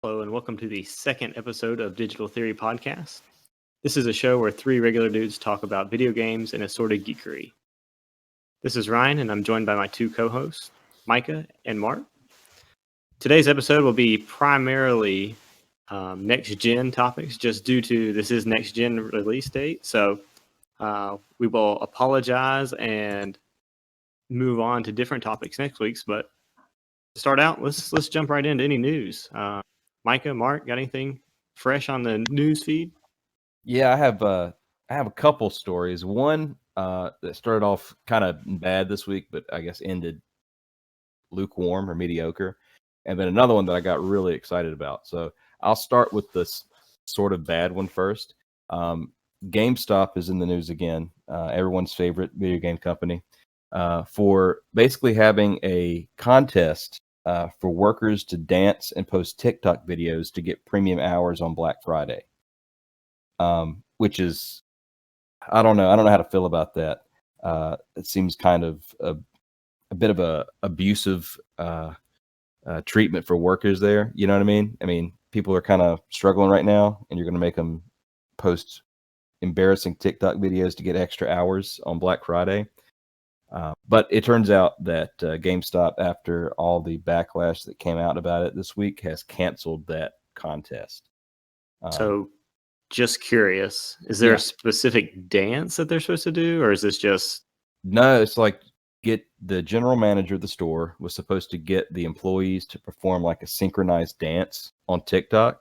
Hello, and welcome to the second episode of Digital Theory Podcast. This is a show where three regular dudes talk about video games and assorted geekery. This is Ryan, and I'm joined by my two co-hosts, Micah and Mark. Today's episode will be primarily next-gen topics, just due to this is next-gen release date. So we will apologize and move on to different topics next week. But to start out, let's jump right into any news. Micah, Mark, got anything fresh on the news feed? Yeah, I have a couple stories. One that started off kind of bad this week, but I guess ended lukewarm or mediocre, and then another one that I got really excited about. So I'll start with this sort of bad one first. GameStop is in the news again, everyone's favorite video game company, for basically having a contest for workers to dance and post TikTok videos to get premium hours on Black Friday. Which is, I don't know how to feel about that. It seems kind of a bit of a abusive treatment for workers there. You know what I mean? I mean, people are kind of struggling right now, and you're going to make them post embarrassing TikTok videos to get extra hours on Black Friday. But it turns out that GameStop, after all the backlash that came out about it this week, has canceled that contest. So just curious, is there a specific dance that they're supposed to do, or is this just... No, it's like the general manager of the store was supposed to get the employees to perform like a synchronized dance on TikTok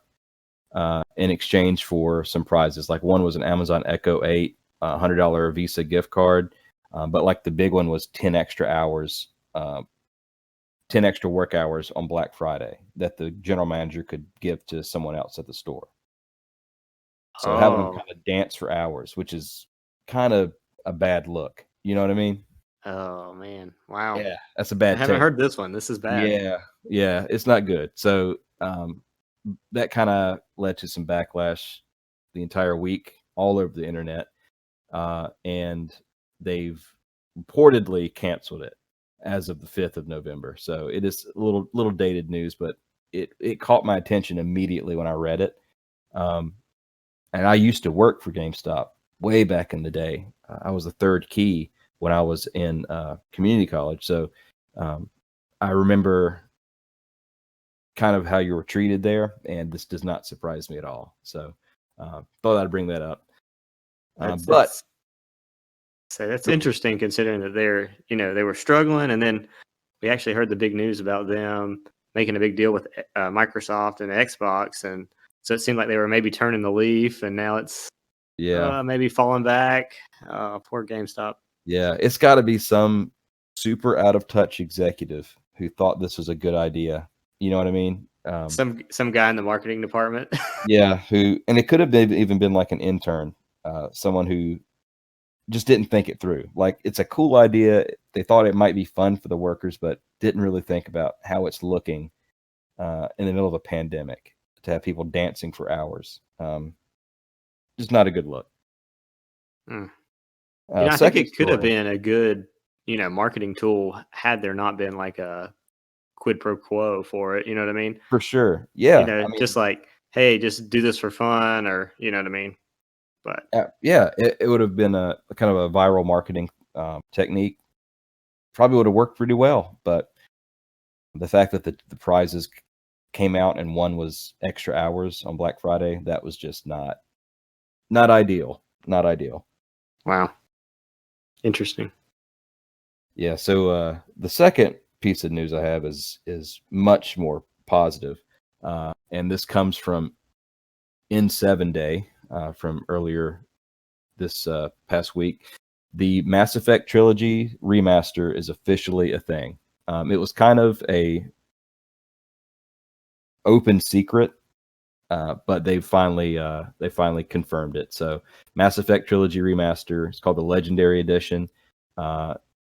in exchange for some prizes. Like one was an Amazon Echo 8, $100 Visa gift card, but like the big one was 10 extra hours, 10 extra work hours on Black Friday that the general manager could give to someone else at the store. So having them kind of dance for hours, which is kind of a bad look. You know what I mean? Oh, man. Wow. Yeah, that's a bad I haven't take. heard this one. This is bad. Yeah, it's not good. So that kind of led to some backlash the entire week all over the internet. And they've reportedly canceled it as of the 5th of November. So it is a little dated news, but it caught my attention immediately when I read it. And I used to work for GameStop way back in the day. I was the third key when I was in community college. So I remember kind of how you were treated there, and this does not surprise me at all. So thought I'd bring that up. That's interesting, considering that they were struggling, and then we actually heard the big news about them making a big deal with Microsoft and Xbox, and so it seemed like they were maybe turning the leaf, and now it's maybe falling back. Poor GameStop. Yeah, it's got to be some super out of touch executive who thought this was a good idea. You know what I mean? Some guy in the marketing department. Yeah, and it could have even been like an intern, someone who just didn't think it through. Like, it's a cool idea. They thought it might be fun for the workers, but didn't really think about how it's looking in the middle of a pandemic to have people dancing for hours. Just not a good look. I think it could have been a good, marketing tool had there not been like a quid pro quo for it. You know what I mean? For sure. Yeah. Just like, hey, just do this for fun, or you know what I mean? But yeah, it would have been a kind of a viral marketing technique. Probably would have worked pretty well, but the fact that the prizes came out and one was extra hours on Black Friday, that was just not ideal. Not ideal. Wow. Interesting. Yeah, so the second piece of news I have is much more positive, and this comes from N7 Day from earlier this past week. The Mass Effect trilogy remaster is officially a thing. It was kind of a open secret, but they finally confirmed it. So Mass Effect trilogy remaster, it's called the Legendary Edition,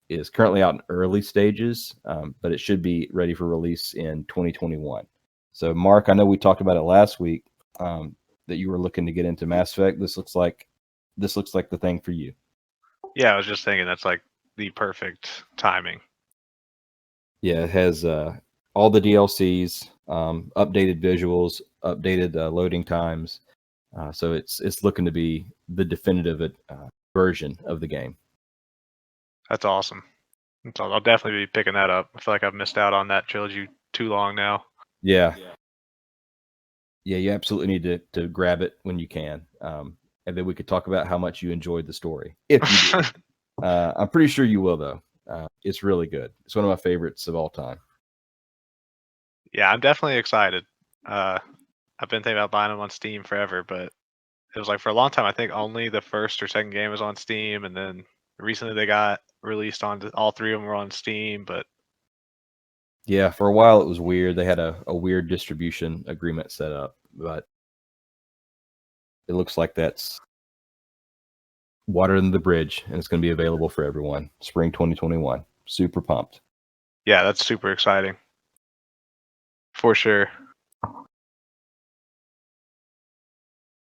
is currently out in early stages, but it should be ready for release in 2021. So Mark, I know we talked about it last week, that you were looking to get into Mass Effect. This looks like the thing for you. Yeah, I was just thinking that's like the perfect timing. Yeah, it has all the DLCs, updated visuals, updated loading times. So it's looking to be the definitive version of the game. That's awesome. I'll definitely be picking that up. I feel like I've missed out on that trilogy too long now. Yeah, you absolutely need to grab it when you can, and then we could talk about how much you enjoyed the story. If you did. I'm pretty sure you will, though. It's really good. It's one of my favorites of all time. Yeah, I'm definitely excited. I've been thinking about buying them on Steam forever, but it was like for a long time, I think only the first or second game was on Steam, and then recently they got released on all three of them were on Steam. But yeah, for a while it was weird. They had a weird distribution agreement set up, but it looks like that's water in the bridge, and it's going to be available for everyone. Spring 2021. Super pumped. Yeah, that's super exciting. For sure.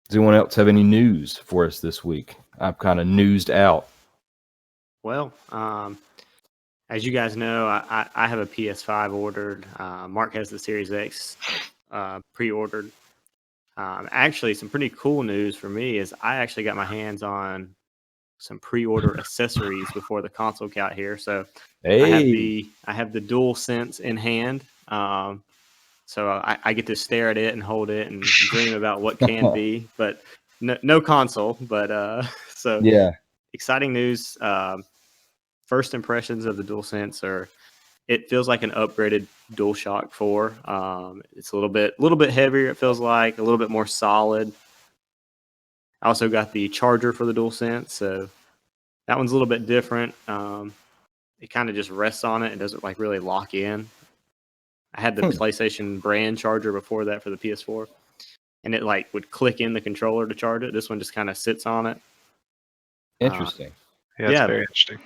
Does anyone else have any news for us this week? I'm kind of newsed out. Well, as you guys know, I have a PS5 ordered. Mark has the Series X pre-ordered. Actually, some pretty cool news for me is I actually got my hands on some pre-order accessories before the console got here. So Hey, I have the DualSense in hand. So I get to stare at it and hold it and dream about what can be, but no console. But so yeah, exciting news. First impressions of the DualSense are it feels like an upgraded DualShock 4. It's a little bit heavier. It feels like a little bit more solid. I also got the charger for the DualSense, so that one's a little bit different. It kind of just rests on it. It doesn't like really lock in. I had the PlayStation brand charger before that for the PS4, and it like would click in the controller to charge it. This one just kind of sits on it. interesting. Yeah, it's Yeah. very interesting.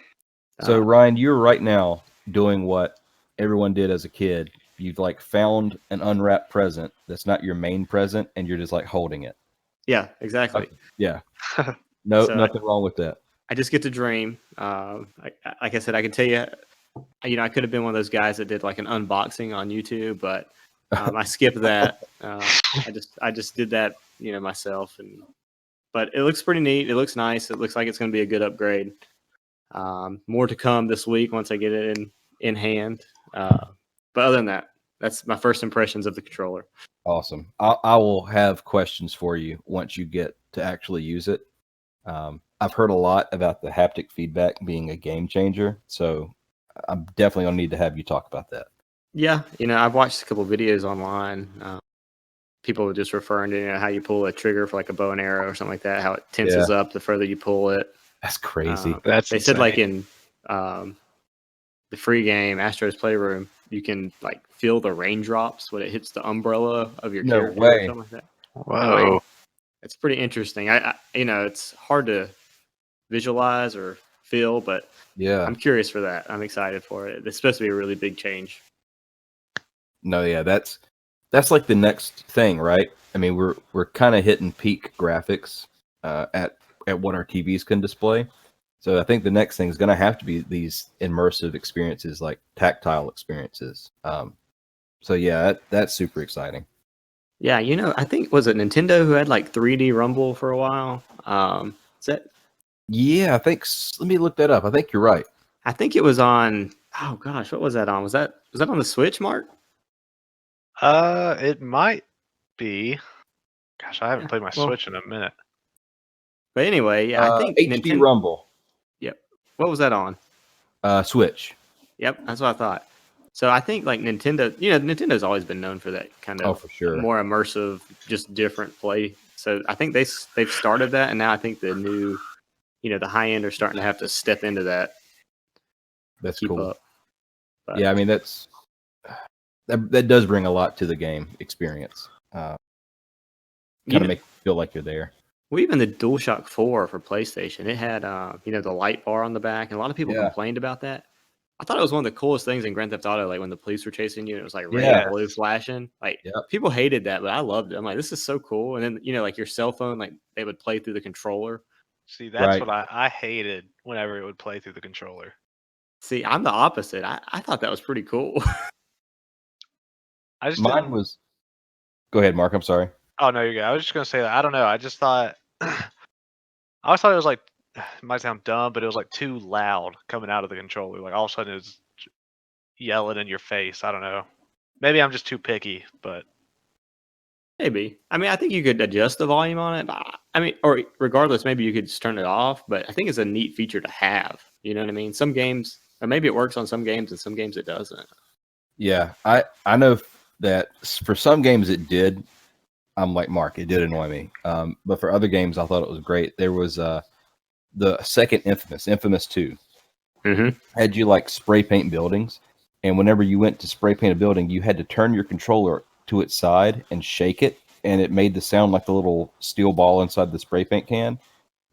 So Ryan, you're right now doing what everyone did as a kid. You've like found an unwrapped present that's not your main present, and you're just like holding it. Yeah, exactly. Okay. Yeah. No, So nothing wrong with that. I just get to dream. Like I said, I can tell you, I could have been one of those guys that did like an unboxing on YouTube, but I skipped that. I just did that, myself. But it looks pretty neat. It looks nice. It looks like it's going to be a good upgrade. More to come this week once I get it in hand. But other than that, that's my first impressions of the controller. Awesome. I will have questions for you once you get to actually use it. I've heard a lot about the haptic feedback being a game changer, so I'm definitely gonna need to have you talk about that. Yeah, I've watched a couple of videos online. People just referring to how you pull a trigger for like a bow and arrow or something like that, how it tenses up the further you pull it. That's crazy. That's they insane. said like in the free game Astro's Playroom, you can like feel the raindrops when it hits the umbrella of your No character way. or something like that. Whoa. It's pretty interesting. I it's hard to visualize or feel, but Yeah. I'm curious for that. I'm excited for it. It's supposed to be a really big change. No, yeah, that's like the next thing, right? I mean, we're kind of hitting peak graphics at what our TVs can display. So I think the next thing is going to have to be these immersive experiences, like tactile experiences. So yeah, that's super exciting. Yeah, I think was it Nintendo who had like 3D Rumble for a while. Is that? Yeah, I think. Let me look that up. I think you're right. I think it was on. Oh gosh, what was that on? Was that on the Switch, Mark? It might be. Gosh, I haven't played my well- Switch in a minute. But anyway, yeah, I think HD Rumble. Yep. What was that on? Switch. Yep, that's what I thought. So I think like Nintendo, Nintendo's always been known for that kind of for sure. more immersive, just different play. So I think they've started that, and now I think the new, the high end are starting to have to step into that. That's keep cool. up. But, Yeah, I mean that does bring a lot to the game experience. Kind of make you feel like you're there. Well, even the DualShock 4 for PlayStation, it had the light bar on the back, and a lot of people complained about that. I thought it was one of the coolest things in Grand Theft Auto, like when the police were chasing you, and it was like red and blue flashing. Like people hated that, but I loved it. I'm like, this is so cool. And then like your cell phone, like they would play through the controller. See, that's what I hated whenever it would play through the controller. See, I'm the opposite. I thought that was pretty cool. I just Mine didn't. was. Go ahead, Mark. I'm sorry. Oh no, you're good. I was just gonna say that. I don't know. I just thought. I always thought it was like. It might sound dumb, but it was like too loud coming out of the controller. Like all of a sudden, it was yelling in your face. I don't know. Maybe I'm just too picky, but Maybe. I mean, I think you could adjust the volume on it. I mean, or regardless, maybe you could just turn it off. But I think it's a neat feature to have. You know what I mean? Some games, or maybe it works on some games, and some games it doesn't. Yeah, I know that for some games it did. I'm like Mark, it did annoy me. But for other games, I thought it was great. There was the second Infamous 2, Mm-hmm. had you like spray paint buildings, and whenever you went to spray paint a building, you had to turn your controller to its side and shake it, and it made the sound like the little steel ball inside the spray paint can.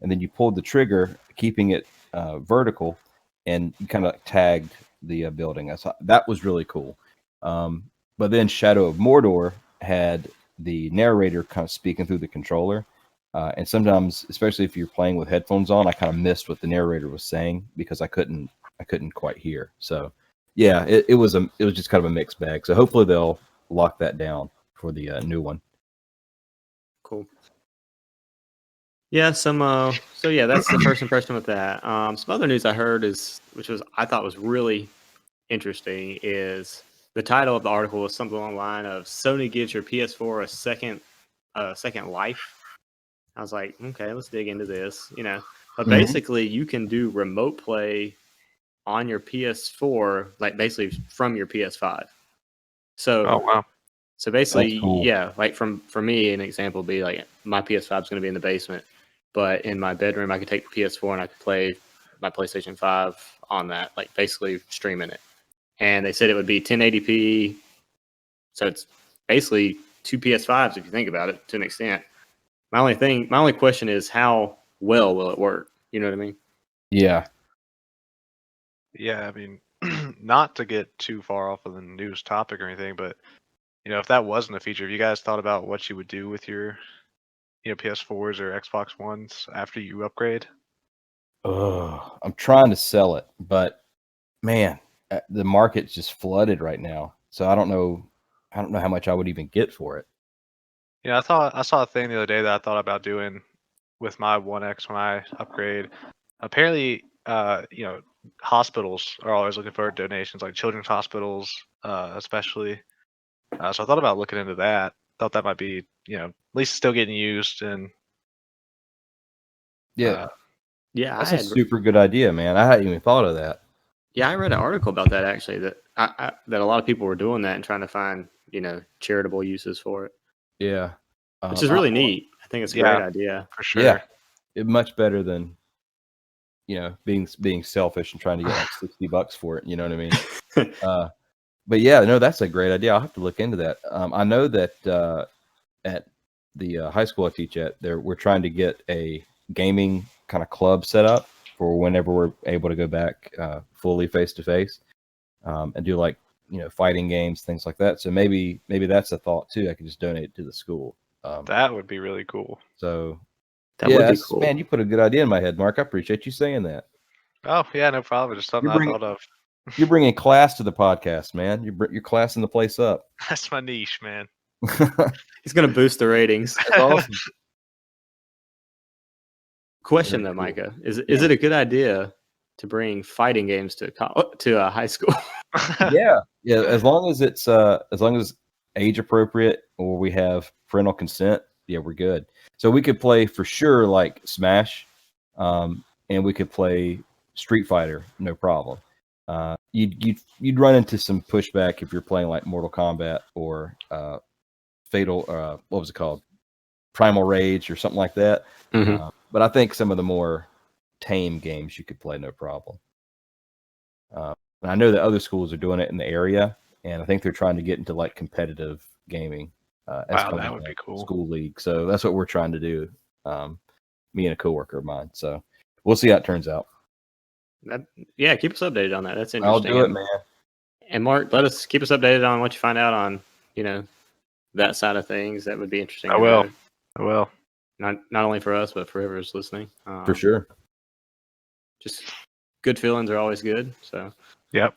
And then you pulled the trigger, keeping it vertical, and you kind of tagged the building. That was really cool. But then Shadow of Mordor had the narrator kind of speaking through the controller. And sometimes, especially if you're playing with headphones on, I kind of missed what the narrator was saying because I couldn't quite hear. So yeah, it was just kind of a mixed bag. So hopefully they'll lock that down for the new one. Cool. Yeah, so yeah, that's the first impression with that. Some other news I heard I thought was really interesting, is the title of the article was something along the line of Sony gives your PS4 a second life. I was like, okay, let's dig into this, But basically you can do remote play on your PS4, like basically from your PS5. So oh wow. So basically, That's cool. yeah, like for me, an example would be like my PS5 is going to be in the basement, but in my bedroom, I could take the PS4 and I could play my PlayStation 5 on that, like basically streaming it. And they said it would be 1080p. So it's basically two PS5s if you think about it to an extent. My only question is how well will it work? You know what I mean? Yeah. Yeah, I mean, not to get too far off of the news topic or anything, but if that wasn't a feature, have you guys thought about what you would do with your, PS4s or Xbox Ones after you upgrade? I'm trying to sell it, but man, the market's just flooded right now. So I don't know how much I would even get for it. Yeah, I saw a thing the other day that I thought about doing with my One X when I upgrade. Apparently, hospitals are always looking for donations, like children's hospitals, especially. So I thought about looking into that. Thought that might be, at least still getting used and Yeah, Yeah, that's a super good idea, man. I hadn't even thought of that. Yeah, I read an article about that actually. That a lot of people were doing that and trying to find charitable uses for it, Yeah, which is really neat. I think it's a great idea. for sure. Yeah, much better than being selfish and trying to get like $60 for it. You know what I mean? But yeah, no, that's a great idea. I'll have to look into that. I know that at the high school I teach at, we're trying to get a gaming kind of club set up for whenever we're able to go back fully face to face and do like fighting games, things like that. So maybe that's a thought too. I could just donate it to the school. That would be really cool. So That would be cool. man, you put a good idea in my head, Mark. I appreciate you saying that. Oh yeah, no problem. Just something I thought of. You're bringing class to the podcast, man. You're classing the place up. That's my niche, man. He's gonna boost the ratings. That's awesome. Question Very though, cool. Micah, is it a good idea to bring fighting games to a high school? Yeah. As long as it's age appropriate or we have parental consent, yeah, we're good. So we could play for sure like Smash, and we could play Street Fighter, no problem. You'd run into some pushback if you're playing like Mortal Kombat or Fatal. What was it called? Primal Rage or something like that. Mhm. But I think some of the more tame games you could play no problem. And I know that other schools are doing it in the area, and I think they're trying to get into like competitive gaming. As Wow, kind that of would a be cool. School league. So that's what we're trying to do. Me and a coworker of mine. So we'll see how it turns out. Yeah, keep us updated on that. That's interesting. I'll do it, man. And Mark, keep us updated on what you find out on that side of things. That would be interesting. I will. I will. Not only for us, but for whoever's listening. For sure. Just good feelings are always good. So Yep.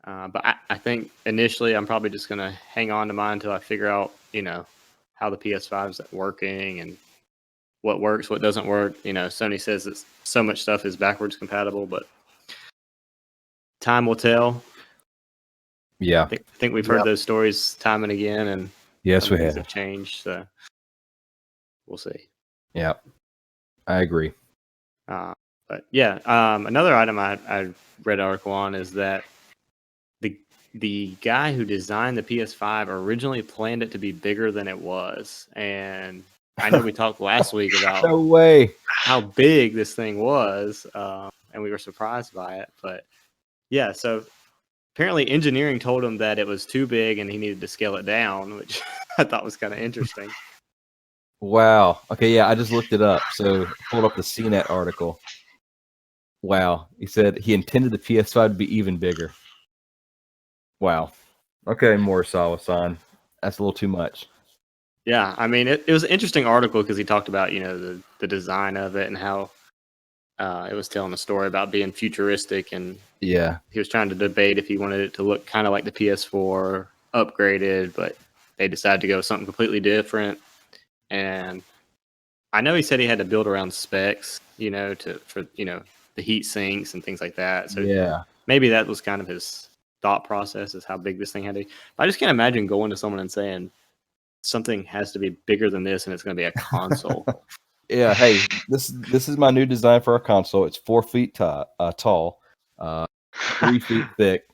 But I think initially I'm probably just going to hang on to mine until I figure out, how the PS5 is working and what works, what doesn't work. Sony says that so much stuff is backwards compatible, but time will tell. Yeah. I think we've heard those stories time and again, and Yes, some we things have. changed. So we'll see. Yeah, I agree. But yeah, another item I read an article on is that the guy who designed the PS5 originally planned it to be bigger than it was, and I know we talked last week about No way. how big this thing was, and we were surprised by it. But yeah, so apparently engineering told him that it was too big and he needed to scale it down, which I thought was kind of interesting. Wow. Okay, yeah, I just looked it up. So pulled up the CNET article. Wow. He said he intended the PS5 to be even bigger. Wow. Okay, Morisawa-san. That's a little too much. Yeah, I mean, it was an interesting article because he talked about, the design of it and how it was telling a story about being futuristic, and Yeah. he was trying to debate if he wanted it to look kind of like the PS4 upgraded, but they decided to go with something completely different. And I know he said he had to build around specs, for the heat sinks and things like that. So Yeah. maybe that was kind of his thought process, is how big this thing had to be. I just can't imagine going to someone and saying something has to be bigger than this and it's going to be a console. Yeah, hey, this is my new design for our console. It's 4 feet tall, 3 feet thick.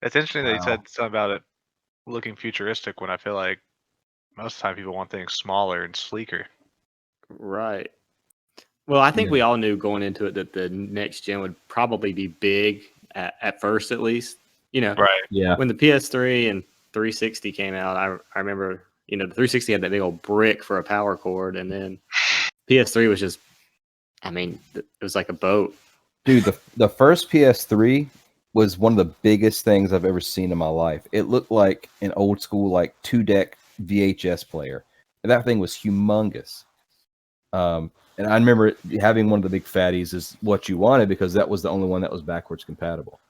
It's interesting that you Wow. said something about it looking futuristic when I feel like most of the time people want things smaller and sleeker. Right. Well, I think Yeah. we all knew going into it that the next gen would probably be big at first, at least. Right. Yeah. When the PS3 and 360 came out, I remember, the 360 had that big old brick for a power cord, and then PS3 was just, it was like a boat. Dude, the first PS3 was one of the biggest things I've ever seen in my life. It looked like an old school, like 2-deck VHS player. And that thing was humongous. And I remember having one of the big fatties is what you wanted because that was the only one that was backwards compatible.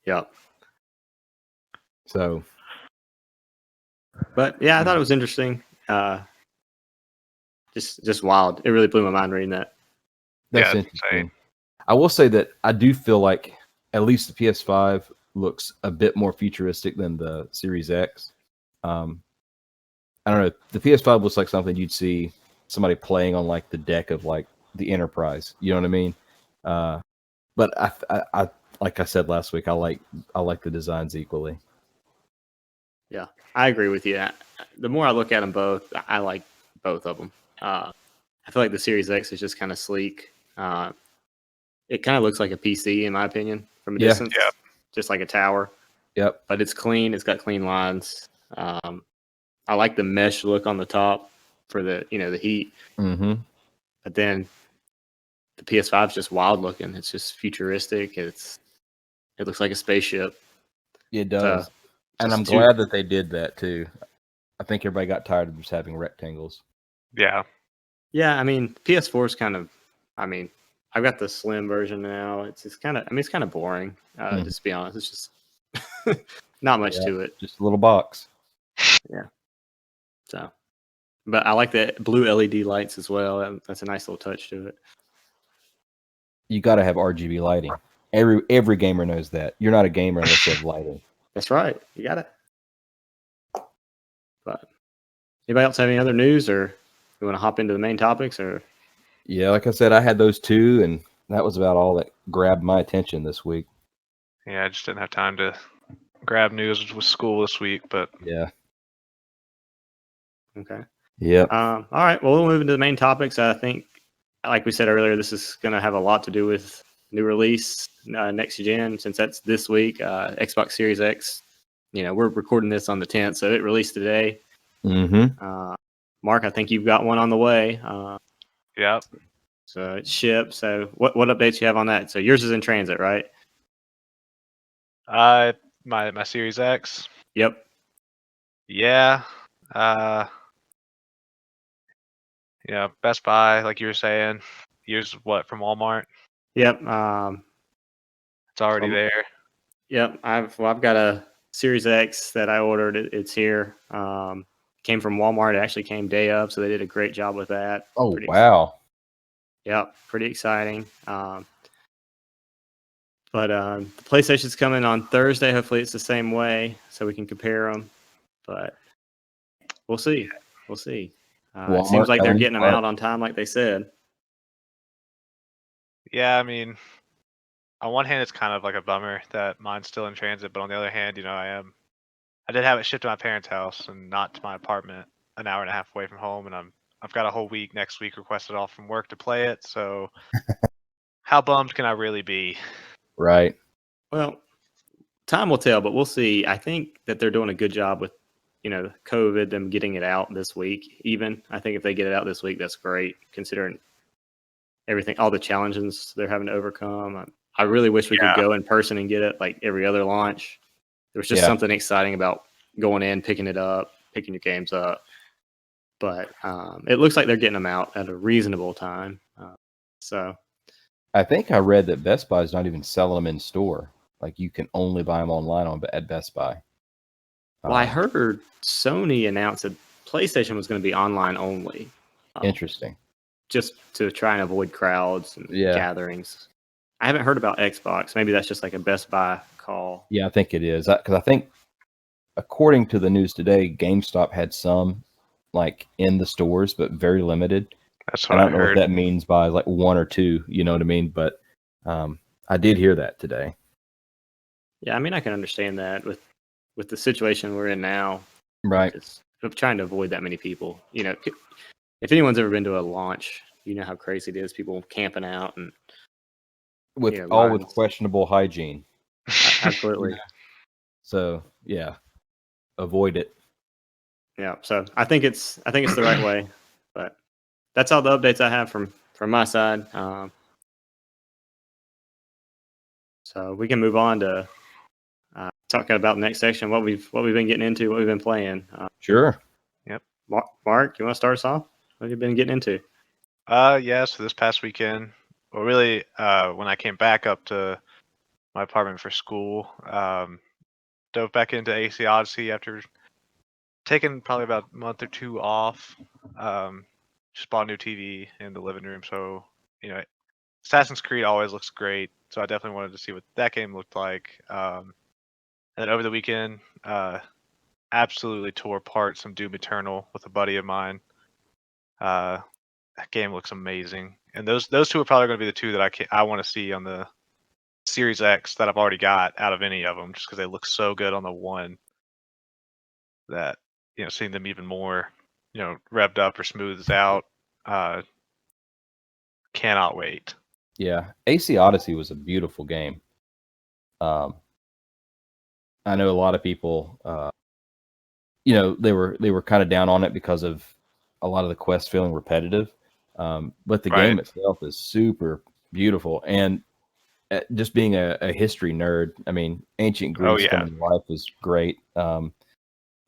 Yep. So, But yeah, I thought it was interesting. Just wild. It really blew my mind reading that. that's Yeah, interesting. I will say that I do feel like at least the PS5 looks a bit more futuristic than the Series X. I don't know. The PS5 looks like something you'd see somebody playing on like the deck of like the Enterprise. You know what I mean? But I like I said last week, I like the designs equally. Yeah, I agree with you. The more I look at them both, I like both of them. I feel like the Series X is just kind of sleek. It kind of looks like a PC, in my opinion, from a distance. Yeah. Just like a tower. Yep. But it's clean. It's got clean lines. I like the mesh look on the top for the the heat. Mm-hmm. But then the PS5 is just wild looking. It's just futuristic. It looks like a spaceship. It does. So, And just I'm two- glad that they did that too. I think everybody got tired of just having rectangles. Yeah. Yeah, PS4 is kind of. I've got the slim version now. It's just kind of. It's kind of boring. Just to be honest, it's just not much to it. Just a little box. So, but I like the blue LED lights as well. That's a nice little touch to it. You got to have RGB lighting. Every gamer knows that. You're not a gamer unless you have lighting. That's right. You got it. But anybody else have any other news, or you want to hop into the main topics, or? Yeah, like I said, I had those two, and that was about all that grabbed my attention this week. Yeah, I just didn't have time to grab news with school this week, but Yeah. Okay. Yep. All right. Well, we'll move into the main topics. I think, like we said earlier, this is going to have a lot to do with new release next gen, since that's this week. Xbox Series X. We're recording this on the 10th, so it released today. Mm-hmm. Mark, I think you've got one on the way. yeah. So it shipped. So what updates you have on that? So yours is in transit, right? My Series X. Yep. Yeah. Yeah, Best Buy, like you were saying. Yours what, from Walmart? Yep. It's already there. Yep, I've got a Series X that I ordered. It's here. Came from Walmart. It actually came day of, so they did a great job with that. Oh, Pretty wow. Yep, pretty exciting. But the PlayStation's coming on Thursday. Hopefully, it's the same way, so we can compare them. But we'll see. We'll see. It seems Walmart like they're telling you getting them what? out on time, like they said. Yeah, I mean, on one hand, it's kind of like a bummer that mine's still in transit, but on the other hand, I did have it shipped to my parents' house and not to my apartment, an hour and a half away from home, and I've got a whole week next week requested off from work to play it. So, how bummed can I really be? Right. Well, time will tell, but we'll see. I think that they're doing a good job with, COVID, them getting it out this week. Even I think if they get it out this week, that's great, considering everything, all the challenges they're having to overcome. I really wish we could Yeah. go in person and get it like every other launch. There was just Yeah. something exciting about going in, picking it up, picking your games up. But it looks like they're getting them out at a reasonable time. So I think I read that Best Buy is not even selling them in store. Like you can only buy them online at Best Buy. well, I heard Sony announced that PlayStation was going to be online only. Interesting. Just to try and avoid crowds and gatherings. I haven't heard about Xbox. Maybe that's just like a Best Buy call. Yeah, I think it is. Because I think, according to the news today, GameStop had some like in the stores, but very limited. That's what I I don't know what heard. that means by like one or two. You know what I mean? But I did hear that today. Yeah, I mean, I can understand that with the situation we're in now. Right. Just of trying to avoid that many people. If anyone's ever been to a launch, you know how crazy it is. People camping out and With lines. questionable hygiene. Absolutely. So yeah, avoid it. Yeah. So I think it's the right way. But that's all the updates I have from my side. So we can move on to talking about the next section, what we've been getting into, what we've been playing. Sure. Yep. Mark, you want to start us off? What have you been getting into? Yeah. So this past weekend, well, really, when I came back up to my apartment for school, dove back into AC Odyssey after taking probably about a month or two off. Just bought a new TV in the living room, so Assassin's Creed always looks great. So I definitely wanted to see what that game looked like. And then over the weekend, absolutely tore apart some Doom Eternal with a buddy of mine. That game looks amazing, and those two are probably going to be the two that I want to see on the Series X that I've already got out of any of them, just because they look so good on the one. That seeing them even more, revved up or smoothed out, cannot wait. Yeah, AC Odyssey was a beautiful game. I know a lot of people, they were kind of down on it because of a lot of the quests feeling repetitive. But the game itself is super beautiful, and just being a history nerd, I mean, ancient Greece coming to life was great.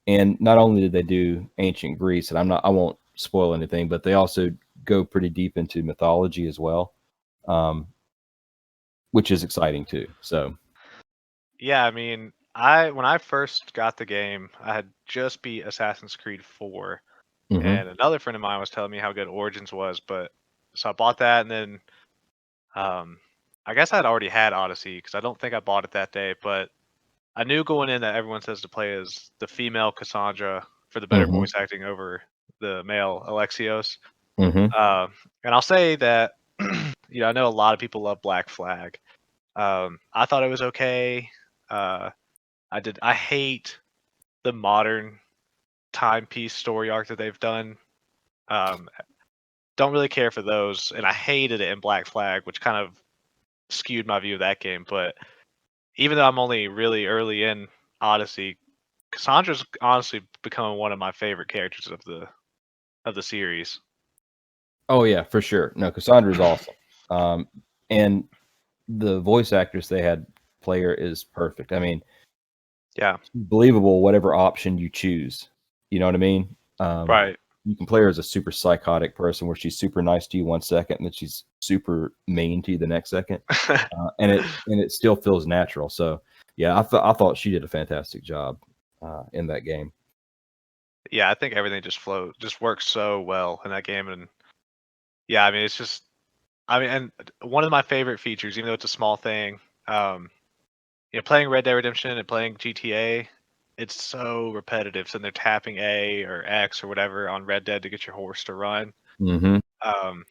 And not only did they do ancient Greece, and I won't spoil anything, but they also go pretty deep into mythology as well, which is exciting too. So, yeah, I mean, when I first got the game, I had just beat Assassin's Creed 4, and another friend of mine was telling me how good Origins was, but so I bought that, and then I guess I'd already had Odyssey because I don't think I bought it that day, but I knew going in that everyone says to play as the female Cassandra for the better voice acting over the male Alexios. And I'll say that I know a lot of people love Black Flag. I thought it was okay. I hate the modern timepiece story arc that they've done. Don't really care for those, and I hated it in Black Flag, which kind of skewed my view of that game. But even though I'm only really early in Odyssey, Cassandra's honestly becoming one of my favorite characters of the series. Oh yeah, for sure. No, Cassandra's awesome. And the voice actress they had player is perfect. I mean, yeah, believable whatever option you choose. You know what I mean? Right. you can play her as a super psychotic person where she's super nice to you 1 second and then she's super mean to you the next second, and it still feels natural. So yeah, I thought she did a fantastic job in that game. Yeah, I think everything just works so well in that game, and yeah, I mean it's just, I mean, and one of my favorite features, even though it's a small thing, playing Red Dead Redemption and playing GTA, it's so repetitive. So they're tapping A or X or whatever on Red Dead to get your horse to run. Mm-hmm. Um,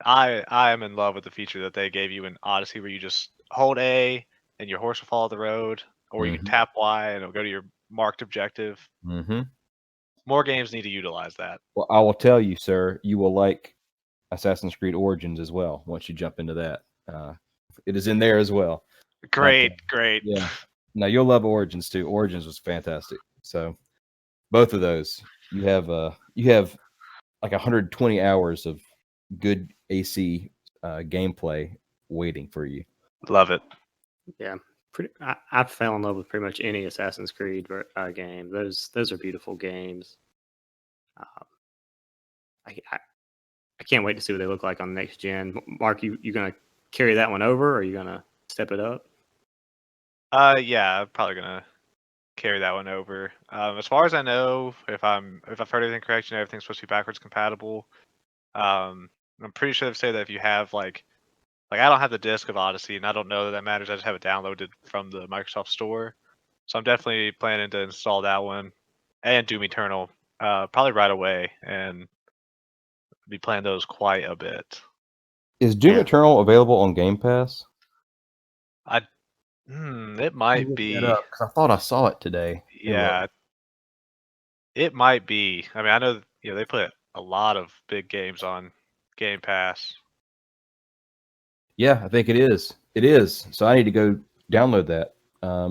I am in love with the feature that they gave you in Odyssey, where you just hold A and your horse will follow the road, or you can tap Y and it'll go to your marked objective. Mm-hmm. More games need to utilize that. Well, I will tell you, sir, you will like Assassin's Creed Origins as well once you jump into that. It is in there as well. Great. Yeah. Now you'll love Origins too. Origins was fantastic. So both of those, you have like 120 hours of good AC gameplay waiting for you. Love it. Yeah, I fell in love with pretty much any Assassin's Creed game. Those are beautiful games. I can't wait to see what they look like on the next gen. Mark, you gonna carry that one over, or are you gonna step it up? Yeah, I'm probably gonna carry that one over. As far as I know, if I've heard everything correct, everything's supposed to be backwards compatible. I'm pretty sure they say that if you have like I don't have the disc of Odyssey, and I don't know that matters. I just have it downloaded from the Microsoft Store, so I'm definitely planning to install that one and Doom Eternal probably right away, and be playing those quite a bit. Is Doom Yeah. Eternal available on Game Pass? It might be. Because I thought I saw it today. Yeah, it might be. I mean, I know they put a lot of big games on Game Pass. Yeah, I think it is. It is. So I need to go download that.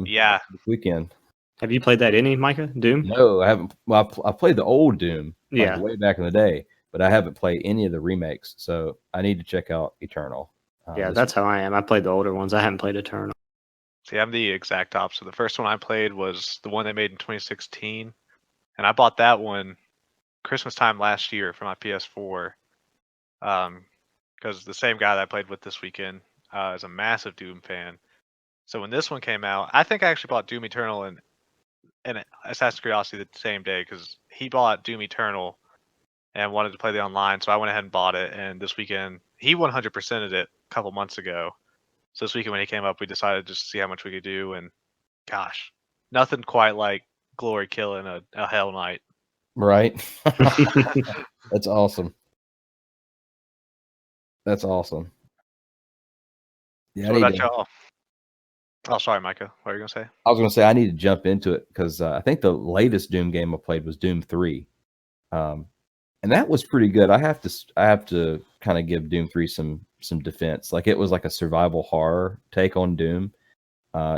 Yeah. This weekend. Have you played that any, Micah? Doom? No, I haven't. Well, I played the old Doom, like Yeah. way back in the day, but I haven't played any of the remakes. So I need to check out Eternal. Yeah, that's how I am. I played the older ones. I haven't played Eternal. See, I'm the exact opposite. The first one I played was the one they made in 2016, and I bought that one Christmas time last year for my PS4. Because the same guy that I played with this weekend is a massive Doom fan. So when this one came out, I think I actually bought Doom Eternal and Assassin's Creed Odyssey the same day, because he bought Doom Eternal and wanted to play the online, so I went ahead and bought it. And this weekend, he 100%ed it a couple months ago. So this weekend when he came up, we decided just to see how much we could do, and gosh, nothing quite like glory killing a Hell Knight. Right. That's awesome. That's awesome. Yeah, So what about y'all? Oh, sorry, Micah. What are you gonna say? I was gonna say I need to jump into it because I think the latest Doom game I played was Doom 3, and that was pretty good. I have to kind of give Doom 3 some defense. Like, it was like a survival horror take on Doom.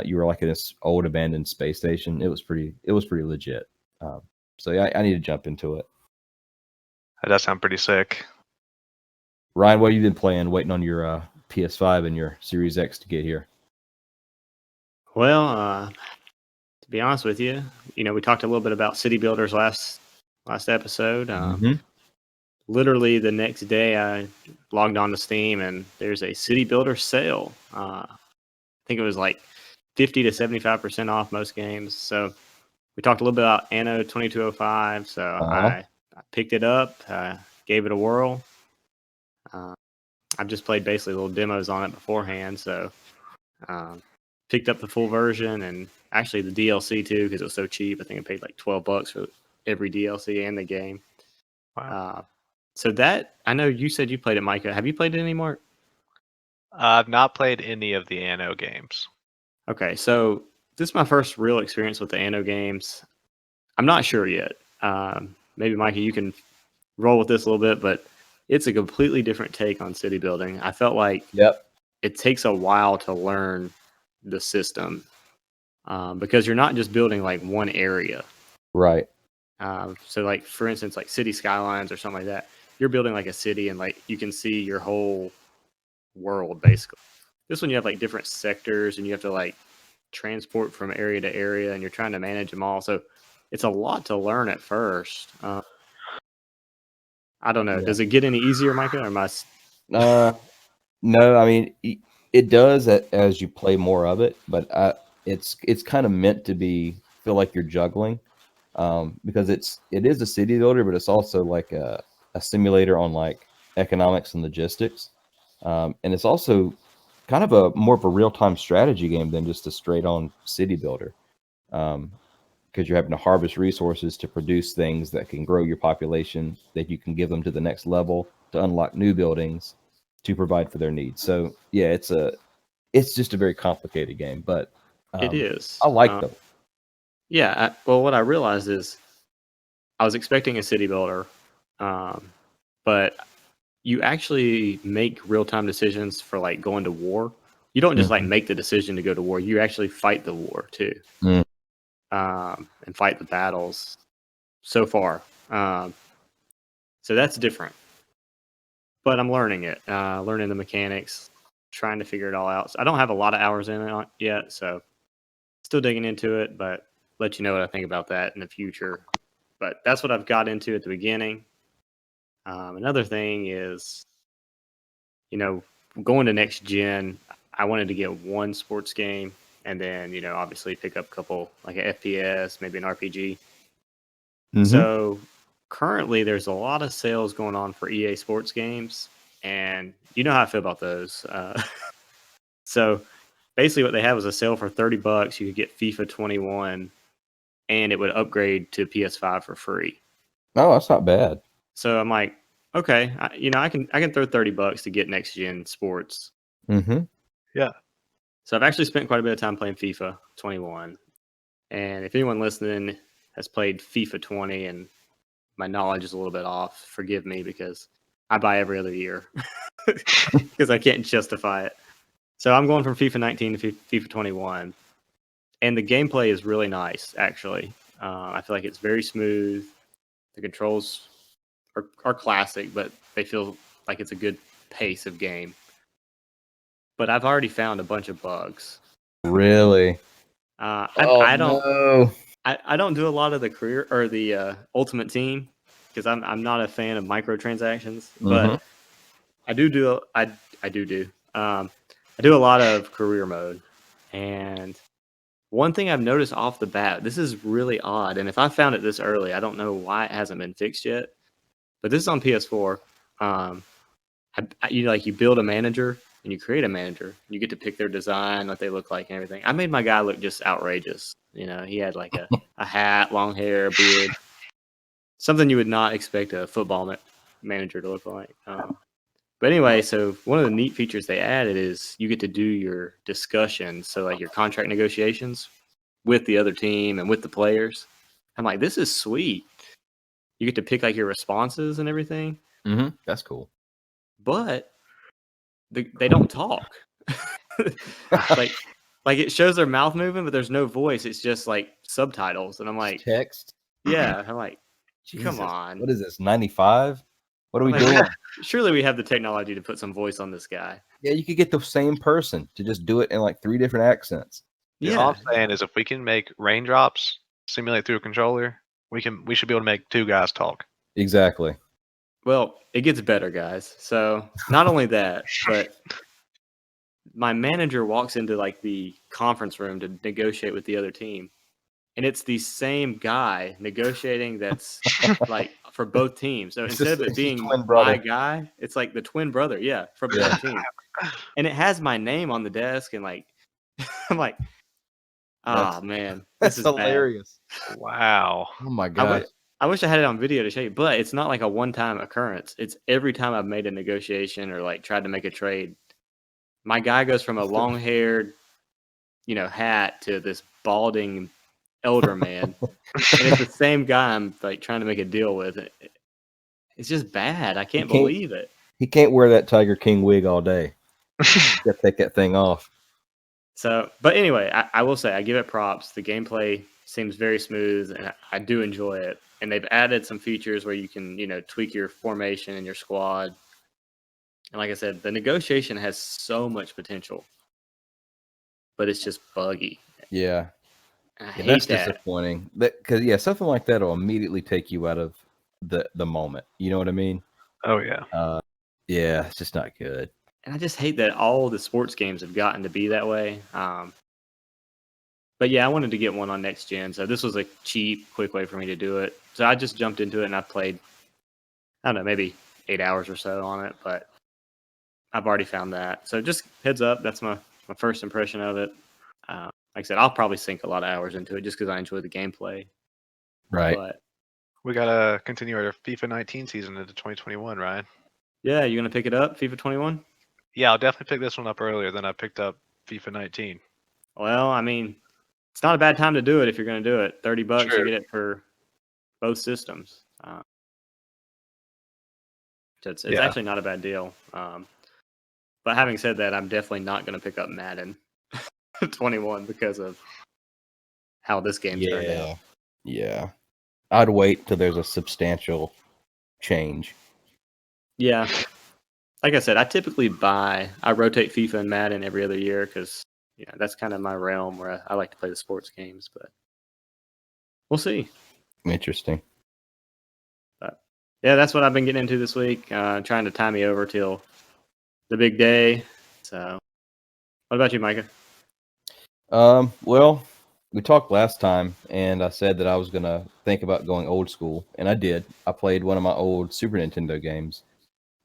You were like in this old abandoned space station. It was pretty legit. So yeah, I need to jump into it. That does sound pretty sick. Ryan, what have you been playing? Waiting on your PS5 and your Series X to get here. Well, to be honest with you, we talked a little bit about city builders last episode. Literally the next day, I logged on to Steam and there's a city builder sale. I think it was like 50 to 75% off most games. So we talked a little bit about Anno 2205. So I picked it up, gave it a whirl. I've just played basically little demos on it beforehand. So picked up the full version and actually the DLC too, because it was so cheap. I think I paid like $12 for every DLC and the game. Wow. So that, I know you said you played it, Micah. Have you played it anymore? I've not played any of the Anno games. Okay, so this is my first real experience with the Anno games. I'm not sure yet. Maybe, Micah, you can roll with this a little bit, but it's a completely different take on city building. I felt like it takes a while to learn the system because you're not just building like one area. Right. So like, for instance, like city skylines or something like that, you're building like a city and like you can see your whole world basically. This one you have like different sectors and you have to like transport from area to area and you're trying to manage them all. So it's a lot to learn at first. I don't know. Yeah. Does it get any easier, Micah? Or am I? No, I mean it does as you play more of it, but it's kind of meant to feel like you're juggling, because it is a city builder, but it's also like a simulator on like economics and logistics, and it's also kind of a more of a real time strategy game than just a straight on city builder, because you're having to harvest resources to produce things that can grow your population, that you can give them to the next level to unlock new buildings to provide for their needs. So yeah, it's just a very complicated game, but It is. I like them. Yeah. Well, what I realized is I was expecting a city builder, but you actually make real time decisions for like going to war. You don't just like make the decision to go to war. You actually fight the war too, and fight the battles. So far, so that's different. But I'm learning it, learning the mechanics, trying to figure it all out. So I don't have a lot of hours in it yet, so still digging into it. But let you know what I think about that in the future. But that's what I've got into at the beginning. Another thing is, going to next gen, I wanted to get one sports game and then, obviously pick up a couple like an FPS, maybe an RPG. So currently there's a lot of sales going on for EA Sports games, and you know how I feel about those. So basically what they have is a sale for $30. You could get FIFA 21 and it would upgrade to PS5 for free. Oh, that's not bad. So I'm like, okay, I can throw $30 to get next gen sports. Yeah. So I've actually spent quite a bit of time playing FIFA 21. And if anyone listening has played FIFA 20 and my knowledge is a little bit off, forgive me, because I buy every other year because I can't justify it. So I'm going from FIFA 19 to FIFA 21. And the gameplay is really nice, actually. I feel like it's very smooth. The controls are classic, but they feel like it's a good pace of game. But I've already found a bunch of bugs. Really? I don't. No. I don't do a lot of the career or the ultimate team because I'm not a fan of microtransactions. But I do I do a lot of career mode. And one thing I've noticed off the bat, this is really odd, and if I found it this early, I don't know why it hasn't been fixed yet. But this is on PS4. You build a manager and you create a manager. You get to pick their design, what they look like, and everything. I made my guy look just outrageous. He had like a hat, long hair, beard, something you would not expect a football manager to look like. But anyway, so one of the neat features they added is you get to do your discussions, so like your contract negotiations with the other team and with the players. I'm like, this is sweet. You get to pick like your responses and everything. That's cool. But they don't talk. like it shows their mouth moving, but there's no voice. It's just like subtitles, and I'm like, text. Yeah, I'm like, Jesus. Come on. What is this? 95? What are we doing? Surely we have the technology to put some voice on this guy. Yeah, you could get the same person to just do it in like 3 different accents. Yeah. All I'm saying is if we can make raindrops simulate through a controller, we should be able to make 2 guys talk. Exactly. Well, it gets better, guys. So not only that, but my manager walks into like the conference room to negotiate with the other team. And it's the same guy negotiating that's like for both teams. So instead of it being my guy, it's like the twin brother, from the other team. And it has my name on the desk, and like I'm like, man, this is hilarious. Bad. Wow. Oh my god. I wish I had it on video to show you, but it's not like a one-time occurrence. It's every time I've made a negotiation or like tried to make a trade. My guy goes from a long-haired, hat to this balding elder man, and it's the same guy I'm like trying to make a deal with. It's just bad. I can't believe it. He can't wear that Tiger King wig all day. You take that thing off. So, but anyway, I will say I give it props. The gameplay seems very smooth, and I do enjoy it. And they've added some features where you can, tweak your formation and your squad. And like I said, the negotiation has so much potential, but it's just buggy. Yeah. I hate that's that. Disappointing. Because something like that will immediately take you out of the moment. You know what I mean? Oh yeah. Yeah, it's just not good. And I just hate that all the sports games have gotten to be that way. But yeah, I wanted to get one on next gen, so this was a cheap, quick way for me to do it. So I just jumped into it and I played, I don't know, maybe 8 hours or so on it, but I've already found that. So just heads up, that's my first impression of it. Like I said, I'll probably sink a lot of hours into it just because I enjoy the gameplay. Right. But We gotta continue our FIFA 19 season into 2021, Ryan. yeah, you gonna pick it up, FIFA 21? Yeah, I'll definitely pick this one up earlier than I picked up FIFA 19. Well, I mean, it's not a bad time to do it if you're gonna do it. $30, Sure. you get it for both systems. So it's Yeah. actually not a bad deal. But having said that, I'm definitely not going to pick up Madden 21 because of how this game's turned out. Yeah. I'd wait till there's a substantial change. Yeah. Like I said, I typically I rotate FIFA and Madden every other year because that's kind of my realm where I like to play the sports games, but we'll see. Interesting. But yeah, that's what I've been getting into this week, trying to tie me over till the big day. So what about you, Micah? Well, we talked last time, and I said that I was going to think about going old school, and I did. I played one of my old Super Nintendo games.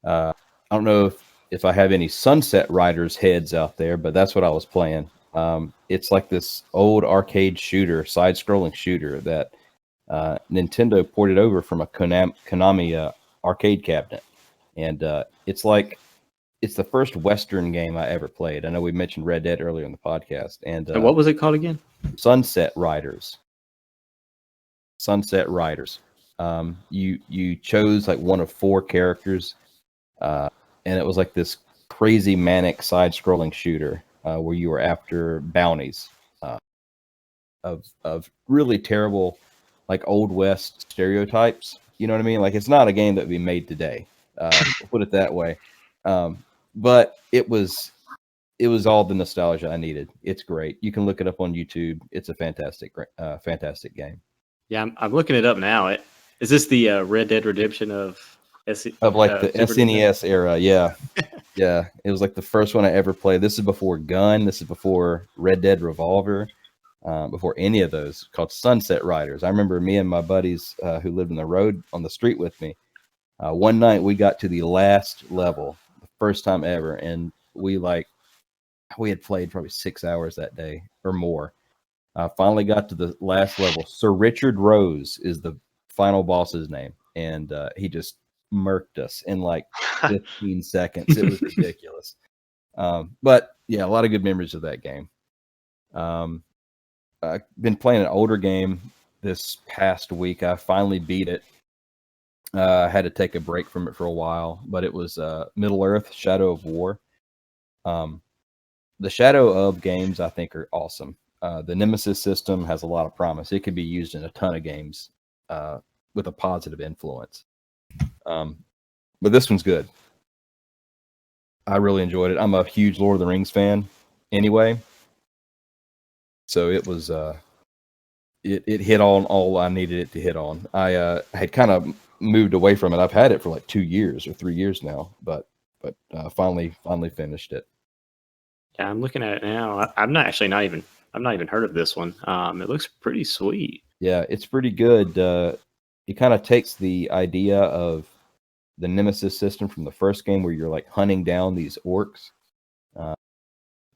I don't know if I have any Sunset Riders heads out there, but that's what I was playing. It's like this old arcade shooter, side-scrolling shooter that Nintendo ported over from a Konami arcade cabinet. And it's the first Western game I ever played. I know we mentioned Red Dead earlier in the podcast. And what was it called again? Sunset Riders. Sunset Riders. You chose like one of 4 characters, and it was like this crazy manic side-scrolling shooter where you were after bounties of really terrible, like Old West stereotypes. You know what I mean? Like it's not a game that would be made today. Put it that way. But it was all the nostalgia I needed. It's great. You can look it up on YouTube. It's a fantastic game. Yeah, I'm looking it up now. Is this the Red Dead Redemption of the Super SNES era? Yeah. Yeah, it was like the first one I ever played. This is before Gun. This is before Red Dead Revolver. Before any of those, called Sunset Riders. I remember me and my buddies who lived on the street with me. One night we got to the last level, the first time ever, and we had played probably 6 hours that day or more. Finally got to the last level. Sir Richard Rose is the final boss's name, and he just murked us in like 15 seconds. It was ridiculous. But yeah, a lot of good memories of that game. I've been playing an older game this past week. I finally beat it. I had to take a break from it for a while, but it was Middle Earth: Shadow of War. The Shadow of games, I think, are awesome. The Nemesis system has a lot of promise. It could be used in a ton of games with a positive influence. But this one's good. I really enjoyed it. I'm a huge Lord of the Rings fan anyway. So it was it hit on all I needed it to hit on. I had kind of moved away from it. I've had it for like 2 years or 3 years now, but finally finished it. Yeah, I'm looking at it now. I've not even heard of this one. It looks pretty sweet. Yeah, it's pretty good. It kind of takes the idea of the Nemesis system from the first game, where you're like hunting down these orcs,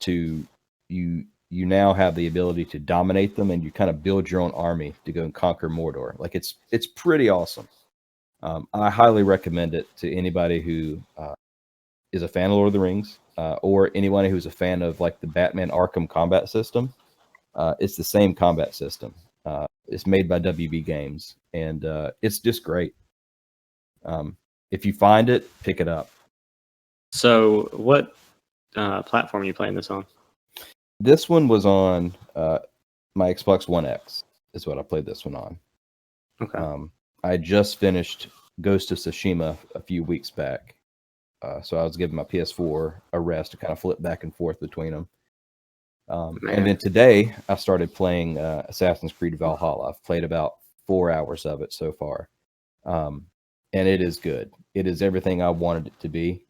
to you now have the ability to dominate them, and you kind of build your own army to go and conquer Mordor. Like it's pretty awesome. I highly recommend it to anybody who is a fan of Lord of the Rings, or anyone who's a fan of like the Batman Arkham combat system. It's the same combat system. It's made by WB Games, and it's just great. If you find it, pick it up. So, what platform are you playing this on? This one was on my Xbox One X. Is what I played this one on. Okay. I just finished Ghost of Tsushima a few weeks back, so I was giving my PS4 a rest to kind of flip back and forth between them. And then today I started playing Assassin's Creed Valhalla. I've played about 4 hours of it so far. and it is good. It is everything I wanted it to be.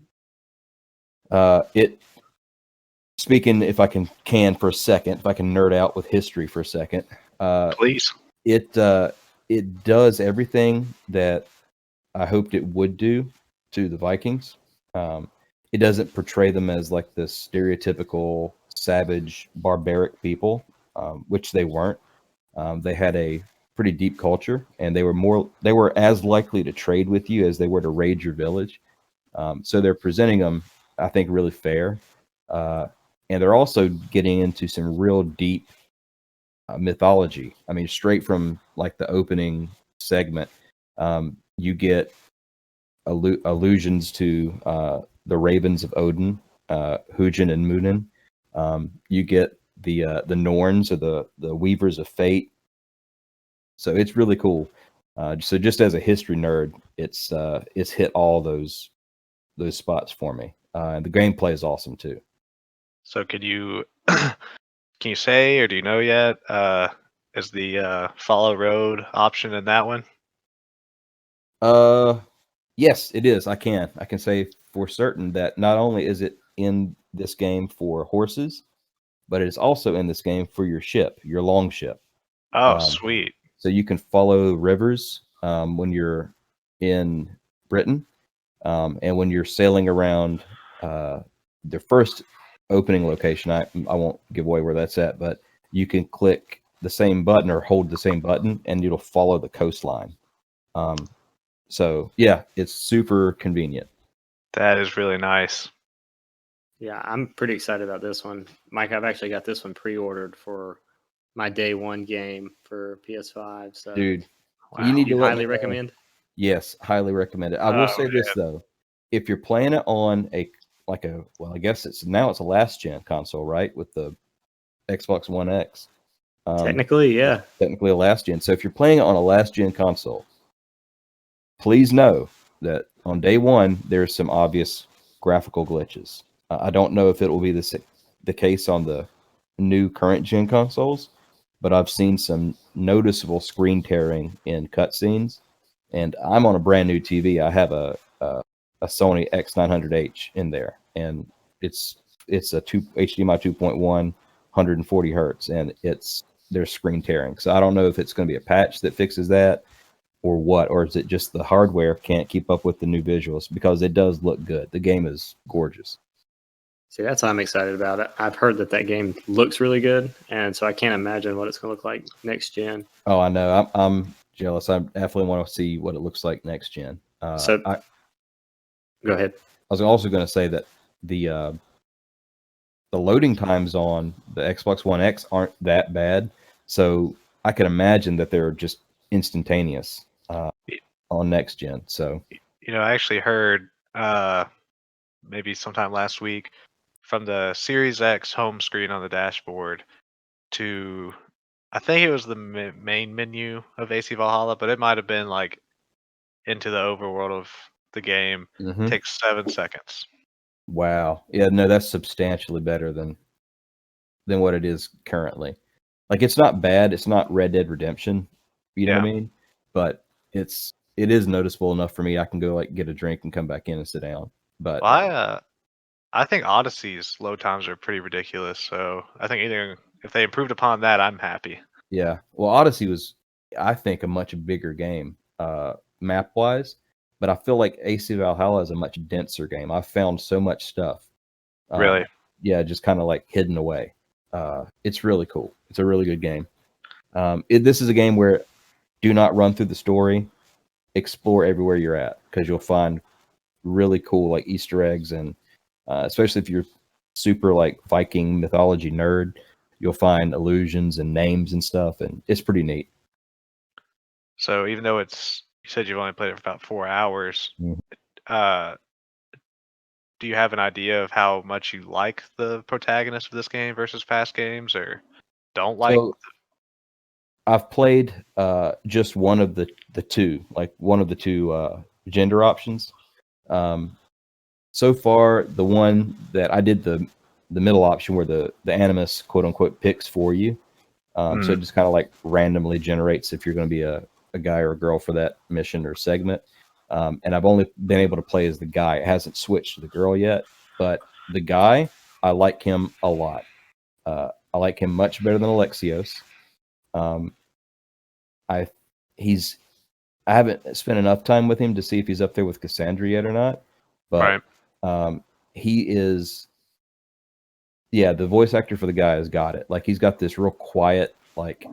Speaking, if I can for a second, if I can nerd out with history for a second, Please. it does everything that I hoped it would do to the Vikings. It doesn't portray them as like the stereotypical savage, barbaric people, which they weren't. They had a pretty deep culture, and they were as likely to trade with you as they were to raid your village. So they're presenting them, I think, really fair. And they're also getting into some real deep mythology. I mean, straight from like the opening segment, you get allusions to the ravens of Odin, Hugin and Munin. You get the Norns, or the weavers of fate. So it's really cool. So just as a history nerd, it's hit all those spots for me. And the gameplay is awesome too. So can you say, or do you know yet? Is the follow road option in that one? Yes, it is. I can say for certain that not only is it in this game for horses, but it is also in this game for your ship, your long ship. Oh, sweet. So you can follow rivers when you're in Britain, and when you're sailing around the first opening location. I won't give away where that's at, but you can click the same button or hold the same button, and it'll follow the coastline. So yeah, it's super convenient. That is really nice. Yeah, I'm pretty excited about this one. Mike, I've actually got this one pre-ordered for my day one game for PS5. So, dude, Wow. you need to highly recommend. Yes, highly recommend it. I will say this though: if you're playing it on I guess it's a last gen console, right? With the Xbox One X. Technically, yeah. Technically a last gen. So if you're playing it on a last gen console, please know that on day one there's some obvious graphical glitches. I don't know if it will be the case on the new current gen consoles, but I've seen some noticeable screen tearing in cutscenes. And I'm on a brand new TV. I have a Sony X900H in there, and it's a HDMI 2.1, 140 hertz, and there's screen tearing. So I don't know if it's going to be a patch that fixes that, or what, or is it just the hardware can't keep up with the new visuals, because it does look good. The game is gorgeous. See, that's why I'm excited about it. I've heard that game looks really good, and so I can't imagine what it's going to look like next gen. Oh, I know. I'm jealous. I definitely want to see what it looks like next gen. Go ahead. I was also going to say that the loading times on the Xbox One X aren't that bad, so I can imagine that they're just instantaneous on next gen. So, I actually heard maybe sometime last week, from the Series X home screen on the dashboard to, I think it was the main menu of AC Valhalla, but it might have been like into the overworld of the game, takes 7 seconds. Wow. Yeah, no, that's substantially better than what it is currently. Like, it's not bad. It's not Red Dead Redemption. You know what I mean? But it is noticeable enough for me. I can go like get a drink and come back in and sit down. But I think Odyssey's load times are pretty ridiculous. So I think if they improved upon that, I'm happy. Yeah. Well, Odyssey was, I think, a much bigger game map wise, but I feel like AC Valhalla is a much denser game. I've found so much stuff. Really? Yeah, just kind of like hidden away. It's really cool. It's a really good game. This is a game where do not run through the story. Explore everywhere you're at, because you'll find really cool like Easter eggs, and especially if you're super like Viking mythology nerd, you'll find allusions and names and stuff, and it's pretty neat. So even though you said you've only played it for about 4 hours, do you have an idea of how much you like the protagonist of this game versus past games, or don't like? So, I've played just one of the two, like one of the two gender options. So far, the one that I did the middle option, where the Animus quote unquote picks for you. So it just kind of like randomly generates if you're going to be a guy or a girl for that mission or segment. and I've only been able to play as the guy. It hasn't switched to the girl yet, but the guy, I like him a lot. I like him much better than Alexios. I haven't spent enough time with him to see if he's up there with Cassandra yet or not, but he is. Yeah, the voice actor for the guy has got it. Like he's got this real quiet, like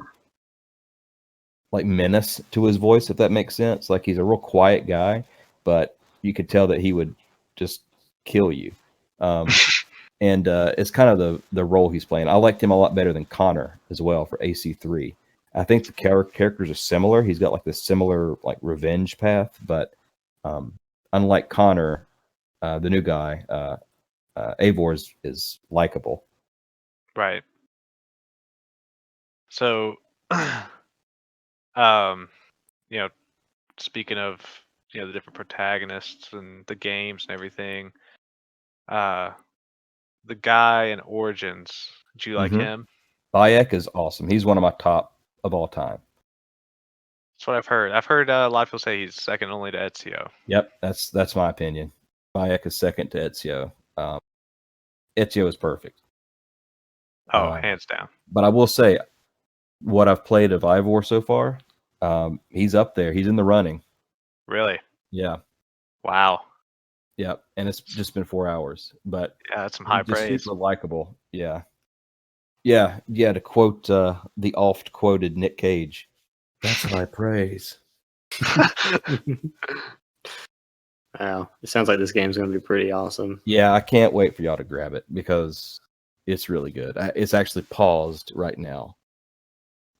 menace to his voice, if that makes sense. Like he's a real quiet guy, but you could tell that he would just kill you. And it's kind of the role he's playing. I liked him a lot better than Connor as well for AC3. I think the characters are similar. He's got like this similar like revenge path, but unlike Connor, the new guy, Eivor is likable. Right. So, speaking of the different protagonists and the games and everything, the guy in Origins, did you like him? Bayek is awesome. He's one of my top of all time. That's what I've heard. I've heard a lot of people say he's second only to Ezio. Yep, that's my opinion. Bayek is second to Ezio. Ezio is perfect. Oh, hands down. But I will say, what I've played of Eivor so far, he's up there. He's in the running. Really? Yeah. Wow. Yep. And it's just been 4 hours, but yeah, that's some high praise. Super likable. Yeah. Yeah. Yeah. To quote the oft quoted Nick Cage, that's high praise. Wow. It sounds like this game's going to be pretty awesome. Yeah. I can't wait for y'all to grab it because it's really good. It's actually paused right now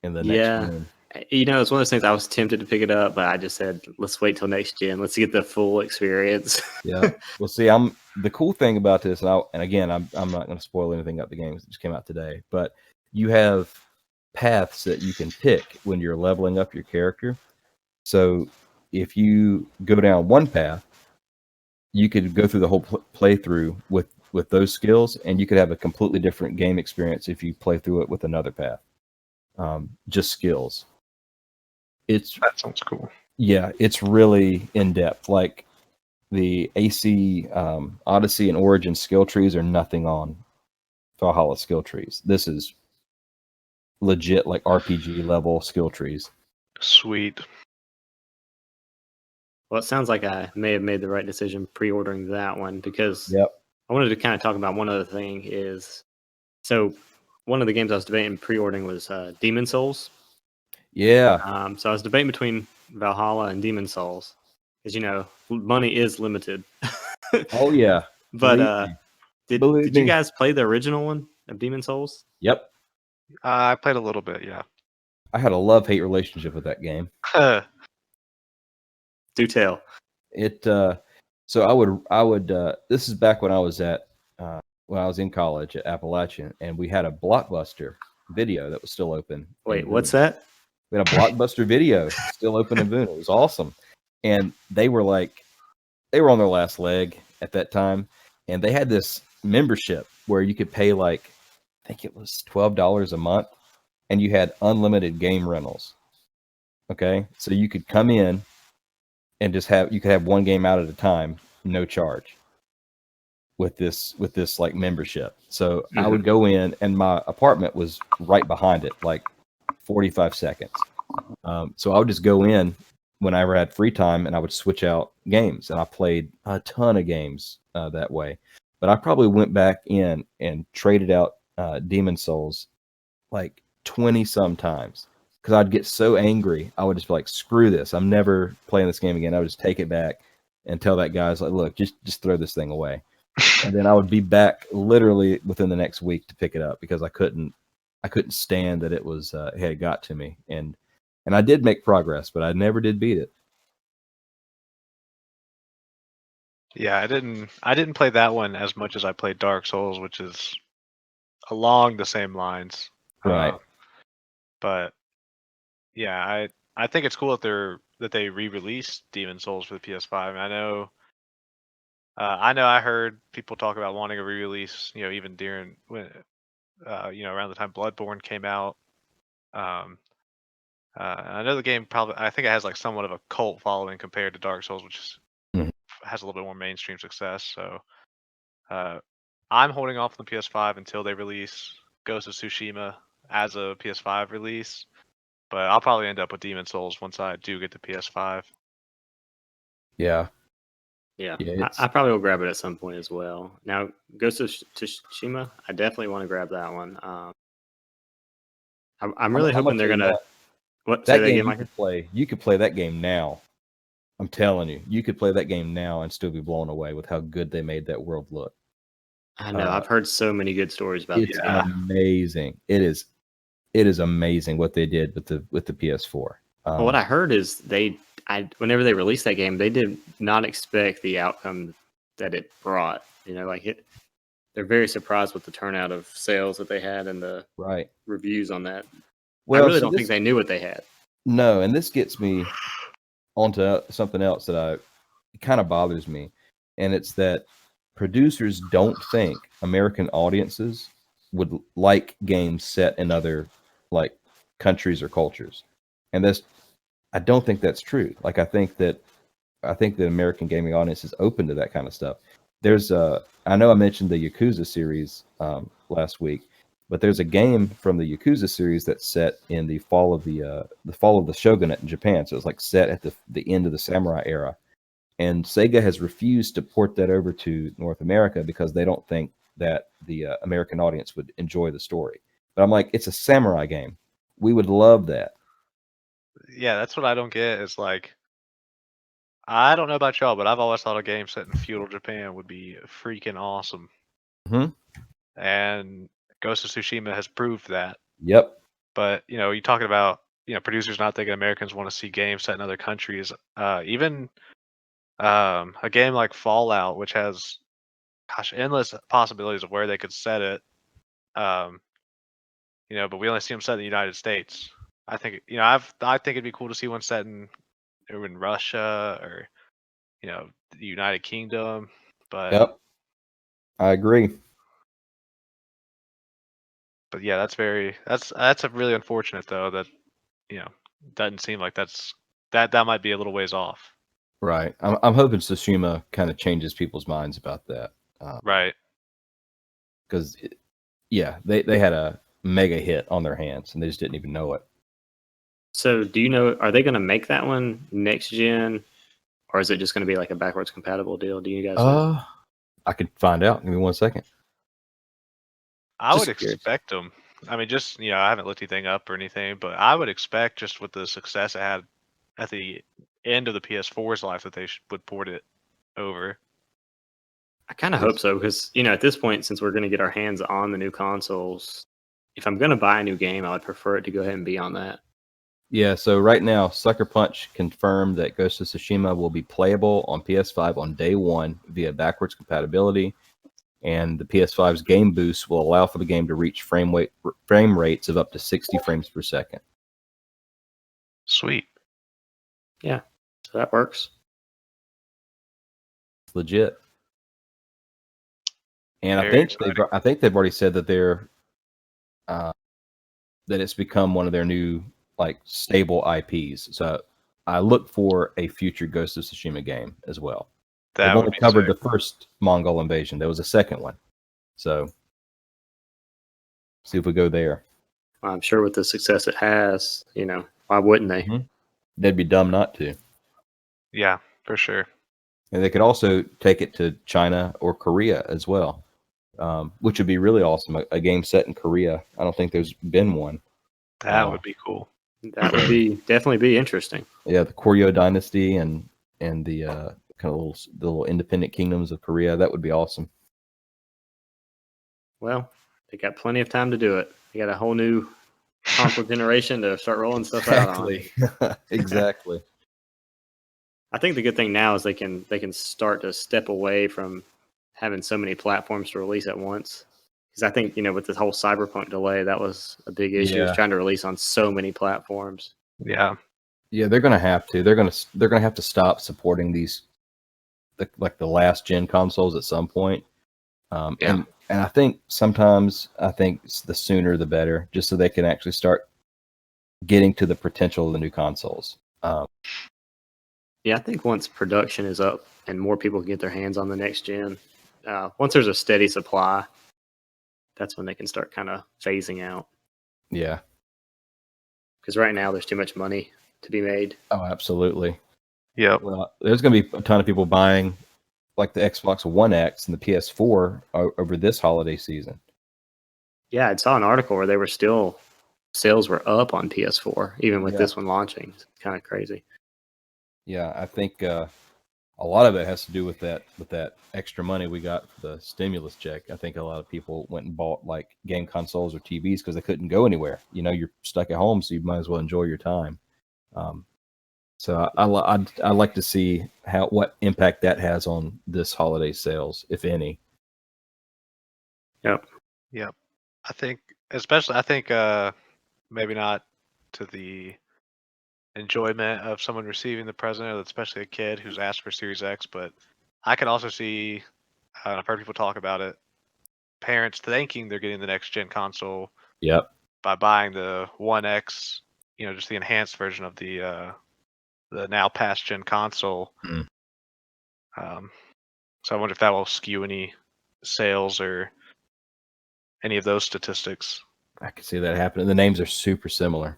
in the next room. It's one of those things I was tempted to pick it up, but I just said, let's wait till next gen. Let's get the full experience. Yeah. Well, see, the cool thing about this, and again, I'm not going to spoil anything about the game that just came out today, but you have paths that you can pick when you're leveling up your character. So if you go down one path, you could go through the whole playthrough with those skills, and you could have a completely different game experience if you play through it with another path. Just skills. That sounds cool. Yeah, it's really in depth. Like the AC Odyssey and Origin skill trees are nothing on Valhalla skill trees. This is legit like RPG level skill trees. Sweet. Well, it sounds like I may have made the right decision pre-ordering that one because I wanted to kind of talk about one other thing so one of the games I was debating pre-ordering was Demon Souls. Yeah. So I was debating between Valhalla and Demon Souls because money is limited. Oh yeah. But did you guys play the original one of Demon Souls? Yep. I played a little bit. Yeah. I had a love-hate relationship with that game. Do tell. It. So I would. This is back when I was in college at Appalachian, and we had a Blockbuster video that was still open. Wait, what's that? We had a Blockbuster video still open in Boone. It was awesome. And they were on their last leg at that time. And they had this membership where you could pay I think it was $12 a month, and you had unlimited game rentals. Okay. So you could come in and you could have one game out at a time, no charge with this membership. So I would go in, and my apartment was right behind it, 45 seconds. So I would just go in whenever I had free time, and I would switch out games, and I played a ton of games that way. But I probably went back in and traded out Demon Souls 20 some times because I'd get so angry. I would just be like, screw this. I'm never playing this game again. I would just take it back and tell that guy, look, just throw this thing away. And then I would be back literally within the next week to pick it up because I couldn't stand that it had got to me. And I did make progress, but I never did beat it. Yeah, I didn't play that one as much as I played Dark Souls, which is along the same lines. Right. But yeah, I think it's cool that they re-released Demon Souls for the PS5. And I know I heard people talk about wanting a re-release, even during when around the time Bloodborne came out. I know the game I think it has like somewhat of a cult following compared to Dark Souls, which Mhm. has a little bit more mainstream success. So I'm holding off on the PS5 until they release Ghost of Tsushima as a PS5 release. But I'll probably end up with Demon Souls once I do get the PS5. Yeah. Yeah, Yeah, I probably will grab it at some point as well. Now, Ghost of Tsushima, I definitely want to grab that one. I'm really I'm hoping gonna they're tell you gonna what, what say that that game again, you Micah? could play. You could play that game now. I'm telling you, you could play that game now and still be blown away with how good they made that world look. I know Uh, I've heard so many good stories about It's this game. amazing. It is amazing what they did with the PS4. Well, what I heard is whenever they released that game, they did not expect the outcome that it brought. They're very surprised with the turnout of sales that they had and the right. reviews on that. I Well, really so don't think they knew what they had. no, and this gets me onto something else that it kind of bothers me, and it's that producers don't think American audiences would like games set in other like countries or cultures, and I don't think that's true. Like I think the American gaming audience is open to that kind of stuff. I know I mentioned the Yakuza series last week, but there's a game from the Yakuza series that's set in the fall of the shogunate in Japan. So it's like set at the end of the samurai era. And Sega has refused to port that over to North America because they don't think that the American audience would enjoy the story. But I'm like, it's a samurai game. We would love that. Yeah, that's what I don't get. Is like I don't know about y'all, but I've always thought a game set in feudal Japan would be freaking awesome. Mhm. And Ghost of Tsushima has proved that. Yep. But you're talking about producers not thinking Americans want to see games set in other countries. Even a game like Fallout, which has endless possibilities of where they could set it. Um, but we only see them set in the United States. I think I think it'd be cool to see one set in Russia or the United Kingdom. But Yep. I agree. yeah, that's a really unfortunate though that doesn't seem like that might be a little ways off. Right. I'm hoping Tsushima kind of changes people's minds about that. Right. Because, yeah, they had a mega hit on their hands and they just didn't even know it. So, do you know? Are they going to make that one next gen, or is it just going to be like a backwards compatible deal? Do you guys know? I could find out. Give me 1 second. I Just would curious. expect them. I mean, just I haven't looked anything up or anything, but I would expect just with the success it had at the end of the PS4's life that they would port it over. I kind of hope so because at this point, since we're going to get our hands on the new consoles, if I'm going to buy a new game, I would prefer it to go ahead and be on that. Yeah, so right now, Sucker Punch confirmed that Ghost of Tsushima will be playable on PS5 on day one via backwards compatibility, and the PS5's Game Boost will allow for the game to reach frame rates of up to 60 frames per second. Sweet. Yeah, so that works. It's legit. And Very I think they've already said that that it's become one of their new like stable IPs. So I look for a future Ghost of Tsushima game as well. That They've would only be covered sick. the first Mongol invasion. There was a second one. So see if we go there. I'm sure with the success it has, why wouldn't they? Mhm. They'd be dumb not to. Yeah, for sure. And they could also take it to China or Korea as well, which would be really awesome. A game set in Korea. I don't think there's been one. That would be cool. That would definitely be interesting. Yeah, the Koryo Dynasty and the kind of the little independent kingdoms of Korea. That would be awesome. Well, they got plenty of time to do it. They got a whole new console generation to start rolling stuff out on. Exactly. I think the good thing now is they can start to step away from having so many platforms to release at once. Because I think with this whole Cyberpunk delay, that was a big issue. Is trying to release on so many platforms. Yeah. Yeah, they're gonna have to. They're gonna have to stop supporting these, the last gen consoles at some point. And I think sometimes the sooner the better, just so they can actually start getting to the potential of the new consoles. Yeah, I think once production is up and more people can get their hands on the next gen, once there's a steady supply, that's when they can start kind of phasing out. Yeah. Because right now there's too much money to be made. Oh, absolutely. Yep. Well, there's going to be a ton of people buying like the Xbox One X and the PS4 over this holiday season. Yeah, I saw an article where they were still sales were up on PS4 even with this one launching. It's kind of crazy. Yeah, I think a lot of it has to do with that extra money we got for the stimulus check. I think a lot of people went and bought like game consoles or TVs because they couldn't go anywhere. You know, you're stuck at home, so you might as well enjoy your time. So I'd like to see what impact that has on this holiday sales, if any. Yep. I think maybe not to the enjoyment of someone receiving the present, or especially a kid who's asked for Series X, but I can also see, I've heard people talk about it, parents thinking they're getting the next gen console Yep. by buying the One X, just the enhanced version of the now past gen console. Mm. So I wonder if that will skew any sales or any of those statistics. I can see that happening. The names are super similar.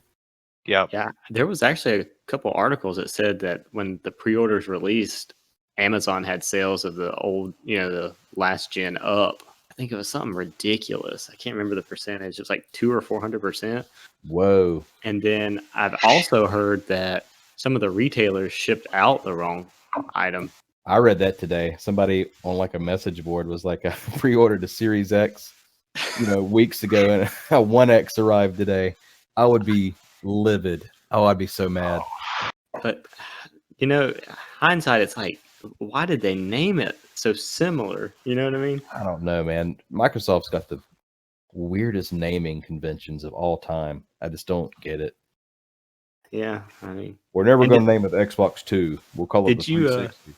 Yep. Yeah, there was actually a couple articles that said that when the pre-orders released, Amazon had sales of the old, the last gen up. I think it was something ridiculous. I can't remember the percentage. It was like 200 or 400%. Whoa. And then I've also heard that some of the retailers shipped out the wrong item. I read that today. Somebody on like a message board was like, I pre-ordered a Series X, weeks ago, and a One X arrived today. I would be livid. Oh, I'd be so mad. But hindsight, it's like, why did they name it so similar? You know what I mean? I don't know, man. Microsoft's got the weirdest naming conventions of all time. I just don't get it. Yeah, I mean, we're never going to name it the Xbox 2. We'll call it the 360.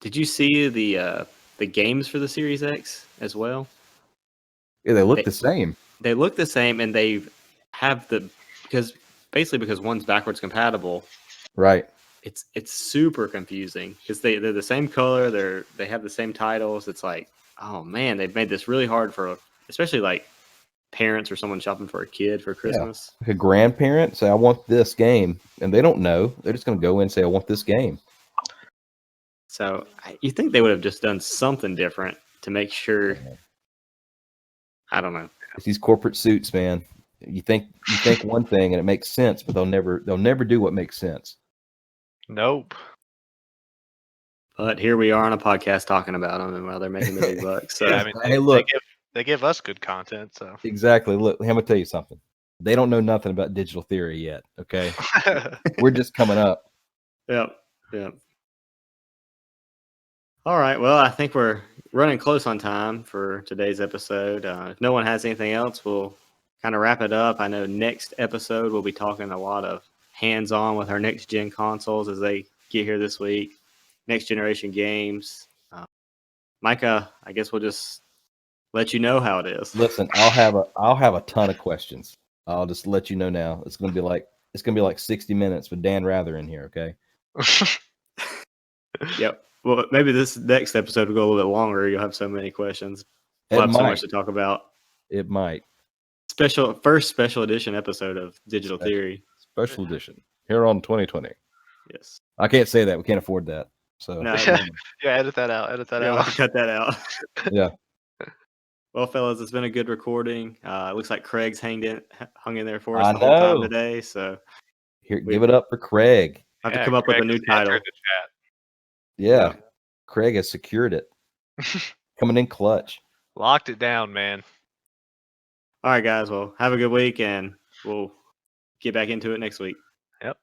Did you see the games for the Series X as well? Yeah, they look the same. They look the same, and they have because one's backwards compatible. Right. It's super confusing because they're the same color. They have the same titles. It's like, oh man, they've made this really hard for especially like parents or someone shopping for a kid for Christmas. Yeah. Like a grandparent say, I want this game, and they don't know. They're just going to go in and say, I want this game. So you think they would have just done something different to make sure? I don't know. It's these corporate suits, man. You think one thing and it makes sense, but they'll never do what makes sense. Nope. But here we are on a podcast talking about them, and while they're making the big bucks. So yeah, I mean, hey, look, they give us good content. So exactly. Look, I'm gonna tell you something. They don't know nothing about digital theory yet. Okay, we're just coming up. Yep. All right. Well, I think we're running close on time for today's episode. If no one has anything else, we'll kind of wrap it up. I know next episode we'll be talking a lot of hands-on with our next-gen consoles as they get here this week. Next generation games. Micah, I guess we'll just let you know how it is. Listen, I'll have a ton of questions. I'll just let you know now. It's gonna be like 60 minutes with Dan Rather in here. Okay. Yep. Well, maybe this next episode will go a little bit longer. You'll have so many questions. We'll have so much to talk about. It might. First special edition episode of Digital Theory. Special edition here on 2020. Yes. I can't say that. We can't afford that. So No, yeah, edit that out. We'll cut that out. Yeah. Well, fellas, it's been a good recording. It looks like Craig's hung in there for us the whole time today. So here, give it up for Craig. I have to come up with a new title. Yeah, Craig has secured it. Coming in clutch. Locked it down, man. All right, guys. Well, have a good week, and we'll get back into it next week. Yep.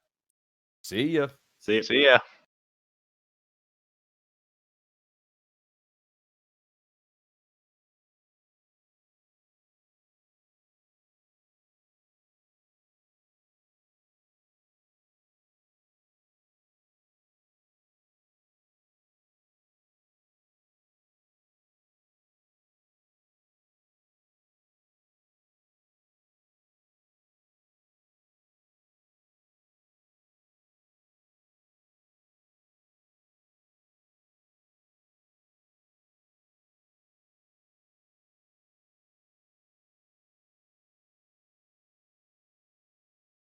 See ya. See ya. See ya.